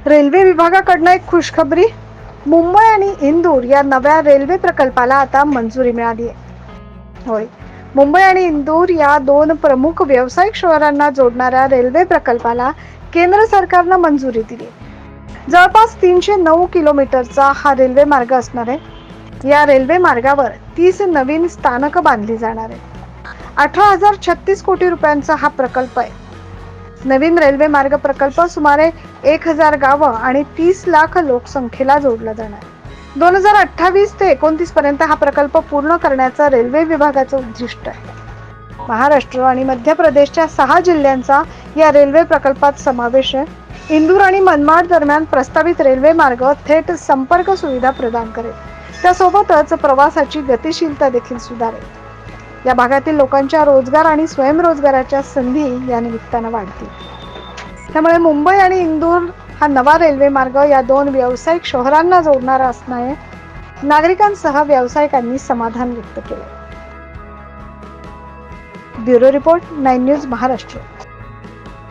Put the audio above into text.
Railway विभागाकडून एक खुशखबरी. मुंबई आणि इंदूर या नव्या रेल्वे प्रकल्पाला आता मंजुरी मिळाली आहे. होय, मुंबई आणि इंदूर या दोन प्रमुख व्यावसायिक शहरांना जोडणाऱ्या रेल्वे प्रकल्पाला केंद्र सरकारनं मंजुरी दिली. जवळपास 309 किलोमीटरचा हा रेल्वे मार्ग असणार आहे. या रेल्वे मार्गावर 30 नवीन स्थानकं बांधली जाणार आहेत. 18,036 कोटी रुपयांचा हा प्रकल्प आहे. नवीन रेल्वे मार्ग प्रकल्प सुमारे 1000 गावं आणि 30 लाख लोकसंख्येला जोडला जाणार. 2028 ते 29 पर्यंत हा प्रकल्प पूर्ण करण्याचा रेल्वे विभागाचं उद्दिष्ट आहे. महाराष्ट्र आणि मध्य प्रदेशच्या 6 जिल्ह्यांचा या रेल्वे प्रकल्पात समावेश आहे. इंदूर आणि मनमाड दरम्यान प्रस्तावित रेल्वे मार्ग थेट संपर्क सुविधा प्रदान करेल. त्यासोबतच प्रवासाची गतिशीलता देखील सुधारेल. या भागातील लोकांच्या रोजगार आणि स्वयंरोजगाराच्या संधी या निमित्तानं वाढतील. त्यामुळे मुंबई आणि इंदूर हा नवा रेल्वे मार्ग या दोन व्यावसायिक शहरांना जोडणारा असणारे नागरिकांसह व्यावसायिकांनी समाधान व्यक्त केले. Bureau report 9 news Maharashtra.